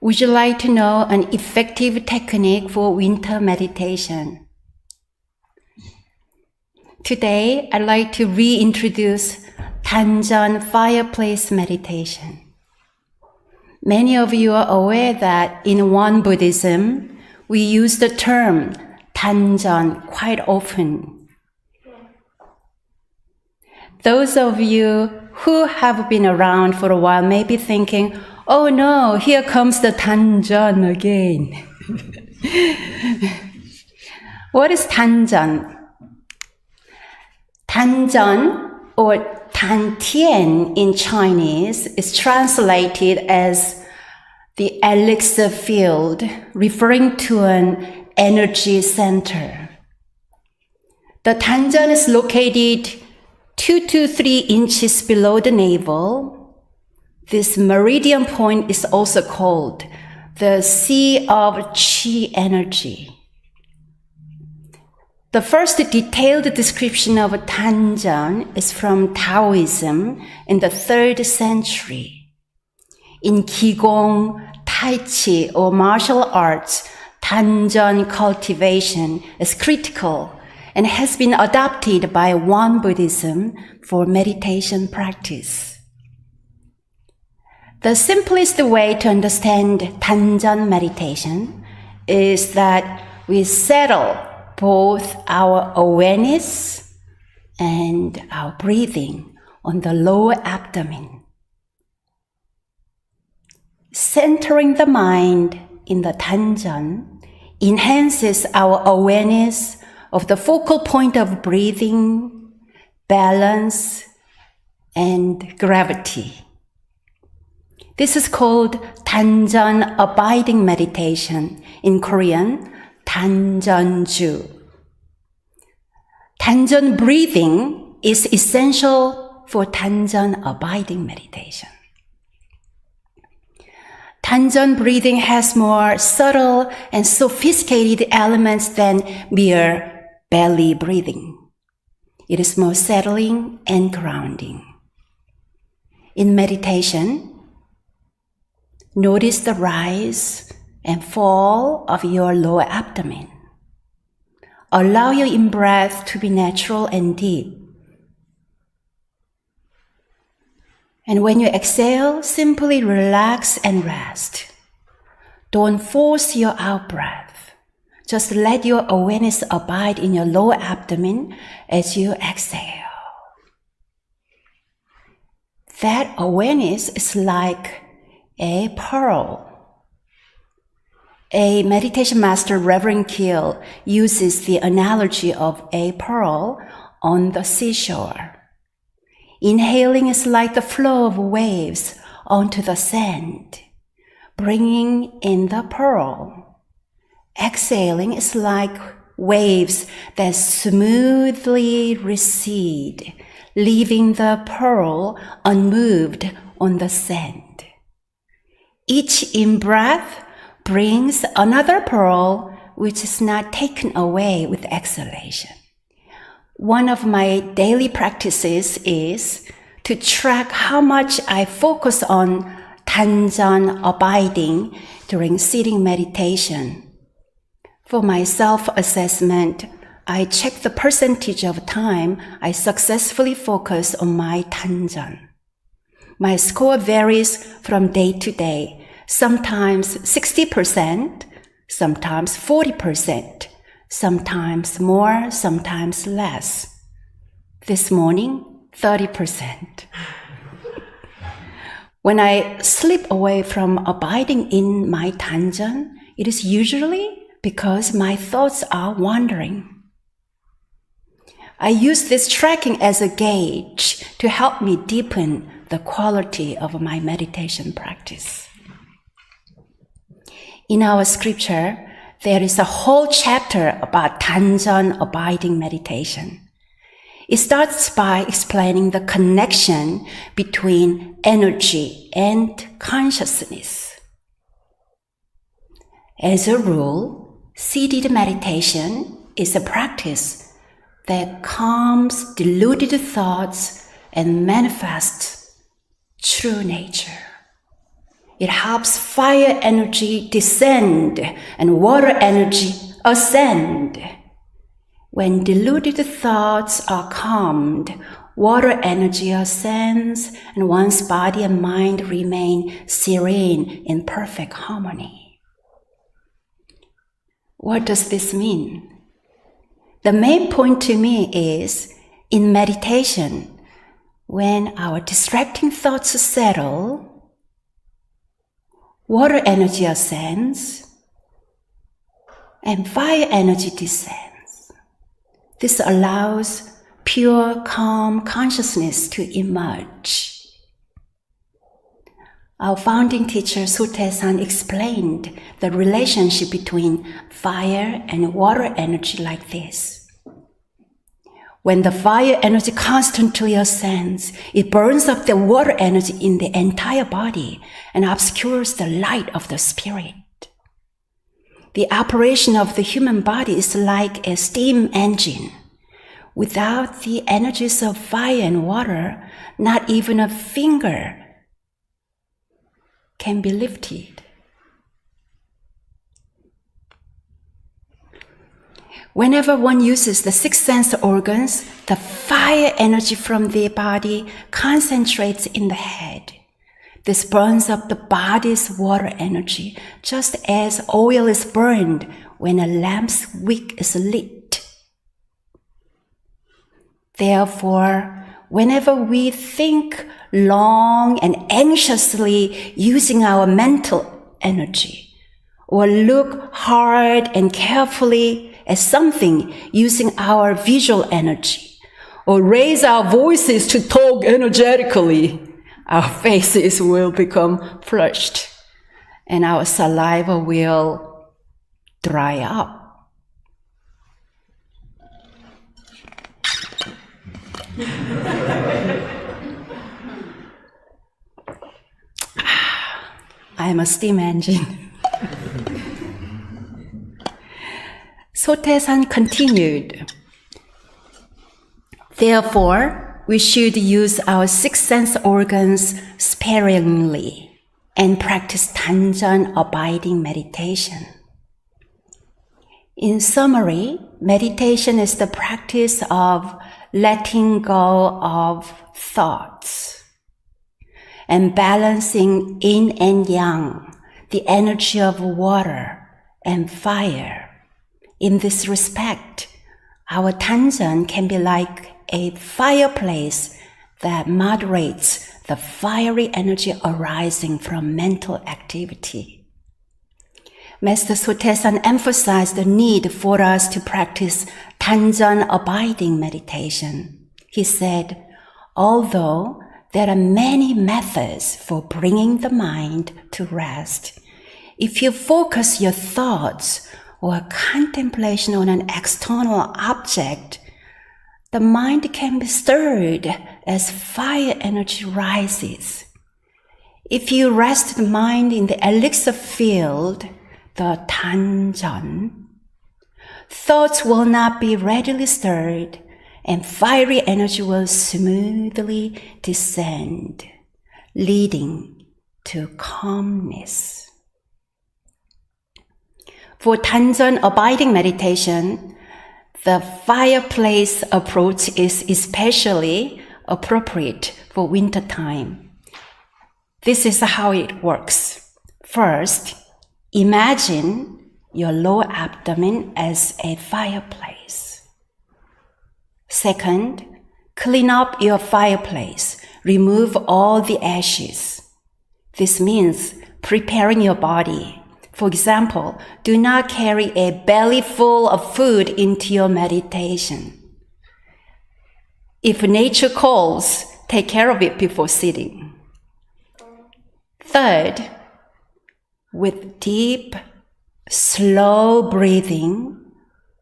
Would you like to know an effective technique for winter meditation? Today, I'd like to reintroduce Tanjan fireplace meditation. Many of you are aware that in Won Buddhism, we use the term Tanjan quite often. Those of you who have been around for a while may be thinking, oh no, here comes the Tanjan again. What is Tanjan? Tanjan, or Tantian in Chinese, is translated as the elixir field, referring to an energy center. The Tanjan is located 2 to 3 inches below the navel. This meridian point is also called the Sea of Qi energy. The first detailed description of Tanjan is from Taoism in the 3rd century. In Qigong, Tai Chi, or martial arts, Tanjan cultivation is critical and has been adopted by Won Buddhism for meditation practice. The simplest way to understand Tanjan meditation is that we settle both our awareness and our breathing on the lower abdomen. Centering the mind in the Tanjan enhances our awareness of the focal point of breathing, balance, and gravity. This is called Tanjan abiding meditation, in Korean, Tanjanju. Tanjan breathing is essential for Tanjan abiding meditation. Tanjan breathing has more subtle and sophisticated elements than mere belly breathing. It is more settling and grounding. In meditation, notice the rise and fall of your lower abdomen. Allow your in-breath to be natural and deep. And when you exhale, simply relax and rest. Don't force your out-breath. Just let your awareness abide in your lower abdomen as you exhale. That awareness is like a pearl. A meditation master, Reverend Keel, uses the analogy of a pearl on the seashore. Inhaling is like the flow of waves onto the sand, bringing in the pearl. Exhaling is like waves that smoothly recede, leaving the pearl unmoved on the sand. Each in-breath brings another pearl which is not taken away with exhalation. One of my daily practices is to track how much I focus on Tanjan abiding during sitting meditation. For my self-assessment, I check the percentage of time I successfully focus on my Tanjan. My score varies from day to day. Sometimes 60%, sometimes 40%, sometimes more, sometimes less. This morning, 30%. When I slip away from abiding in my Tanjan, it is usually because my thoughts are wandering. I use this tracking as a gauge to help me deepen the quality of my meditation practice. In our scripture, there is a whole chapter about Tanjan abiding meditation. It starts by explaining the connection between energy and consciousness. As a rule, seated meditation is a practice that calms deluded thoughts and manifests true nature. it helps fire energy descend and water energy ascend. When deluded thoughts are calmed, water energy ascends and one's body and mind remain serene in perfect harmony. What does this mean? The main point to me is, in meditation, when our distracting thoughts settle, water energy ascends and fire energy descends. This allows pure, calm consciousness to emerge. Our founding teacher Sotaesan explained the relationship between fire and water energy like this. When the fire energy constantly ascends, it burns up the water energy in the entire body and obscures the light of the spirit. The operation of the human body is like a steam engine. Without the energies of fire and water, not even a finger can be lifted. Whenever one uses the six sense organs, the fire energy from the body concentrates in the head. This burns up the body's water energy, just as oil is burned when a lamp's wick is lit. Therefore, whenever we think long and anxiously using our mental energy, or look hard and carefully at something using our visual energy, or raise our voices to talk energetically, our faces will become flushed and our saliva will dry up. I am a steam engine. Sotaesan continued. Therefore, we should use our six sense organs sparingly and practice Tanjan abiding meditation. In summary, meditation is the practice of letting go of thoughts and balancing yin and yang, the energy of water and fire. In this respect, our Tanjan can be like a fireplace that moderates the fiery energy arising from mental activity. Master Sotaesan emphasized the need for us to practice Tanjan abiding meditation. He said, although there are many methods for bringing the mind to rest, if you focus your thoughts or contemplation on an external object, the mind can be stirred as fire energy rises. If you rest the mind in the elixir field, the Tanjan, thoughts will not be readily stirred and fiery energy will smoothly descend, leading to calmness. For Tanjan abiding meditation, the fireplace approach is especially appropriate for winter time. This is how it works. First, imagine your lower abdomen as a fireplace. Second, clean up your fireplace. Remove all the ashes. This means preparing your body. For example, do not carry a belly full of food into your meditation. If nature calls, take care of it before sitting. Third, with deep, slow breathing,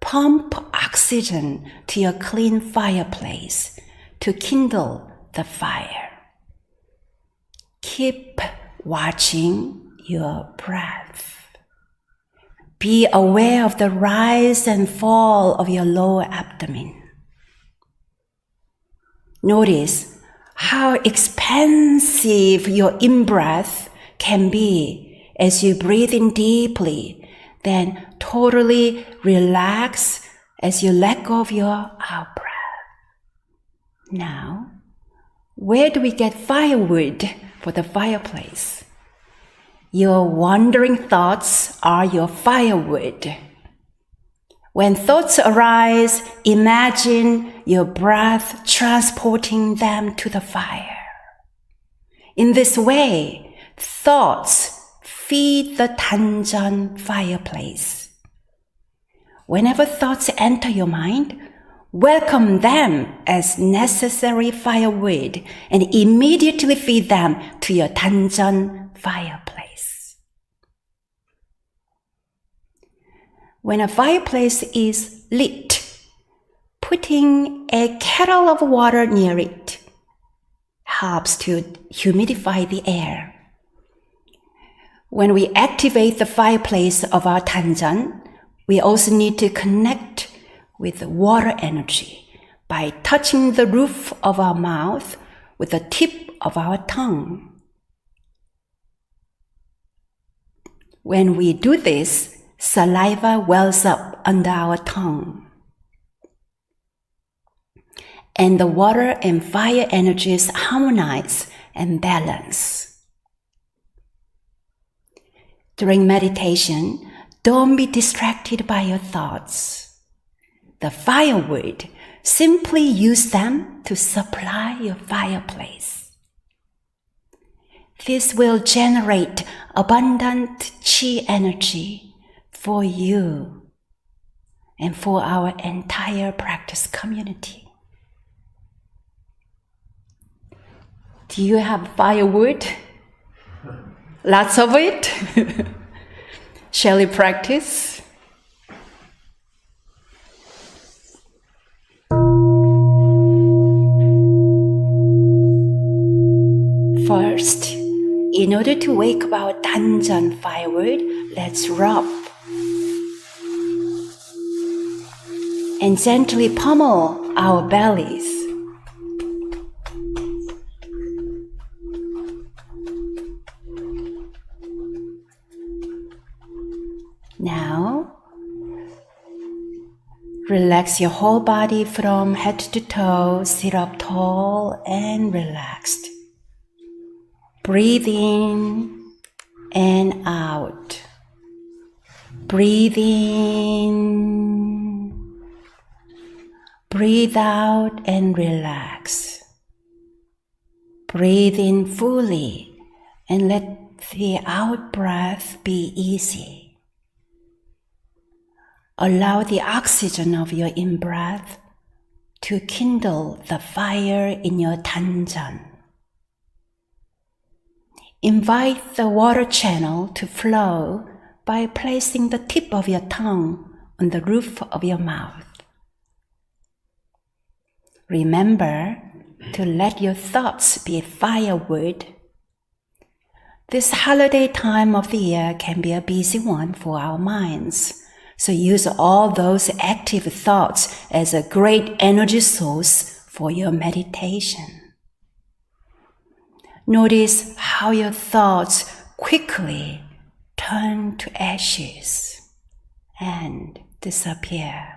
pump oxygen to your clean fireplace to kindle the fire. Keep watching your breath. Be aware of the rise and fall of your lower abdomen. Notice how expansive your in-breath can be as you breathe in deeply, then totally relax as you let go of your out-breath. Now, where do we get firewood for the fireplace? Your wandering thoughts are your firewood. When thoughts arise, imagine your breath transporting them to the fire. In this way, thoughts feed the Tanjan fireplace. Whenever thoughts enter your mind, welcome them as necessary firewood and immediately feed them to your Tanjan fireplace. When a fireplace is lit, putting a kettle of water near it helps to humidify the air. When we activate the fireplace of our Tanjan, we also need to connect with water energy by touching the roof of our mouth with the tip of our tongue. When we do this, saliva wells up under our tongue, and the water and fire energies harmonize and balance. During meditation, don't be distracted by your thoughts. The firewood, simply use them to supply your fireplace. This will generate abundant chi energy for you and for our entire practice community. Do you have firewood? Lots of it? Shall we practice? First, in order to wake up our Tanjan firewood, let's rub and gently pummel our bellies. Now, relax your whole body from head to toe, sit up tall and relaxed. Breathe in and out. Breathe in. Breathe out and relax. Breathe in fully and let the out breath be easy. Allow the oxygen of your in-breath to kindle the fire in your Tanjan. Invite the water channel to flow by placing the tip of your tongue on the roof of your mouth. Remember to let your thoughts be firewood. This holiday time of the year can be a busy one for our minds. So use all those active thoughts as a great energy source for your meditation. Notice how your thoughts quickly turn to ashes and disappear.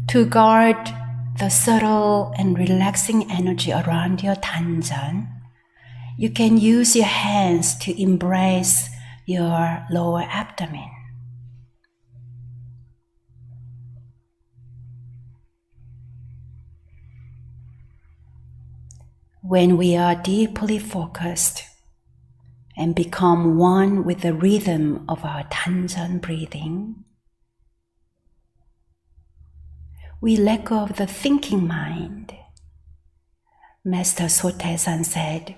To guard the subtle and relaxing energy around your Tanjan, you can use your hands to embrace your lower abdomen. When we are deeply focused and become one with the rhythm of our Tanjan breathing, we let go of the thinking mind. Master Sotaesan said,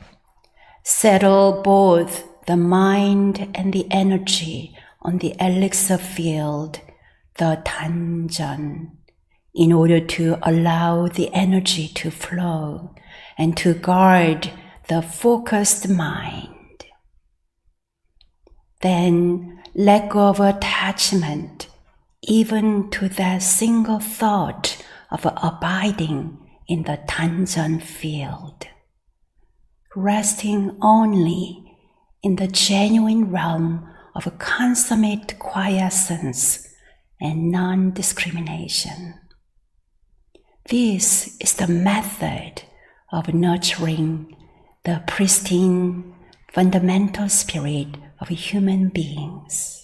settle both the mind and the energy on the elixir field, the Tanjan, in order to allow the energy to flow and to guard the focused mind. Then let go of attachment, even to that single thought of abiding in the Tanzan field, resting only in the genuine realm of consummate quiescence and non-discrimination. This is the method of nurturing the pristine, fundamental spirit of human beings.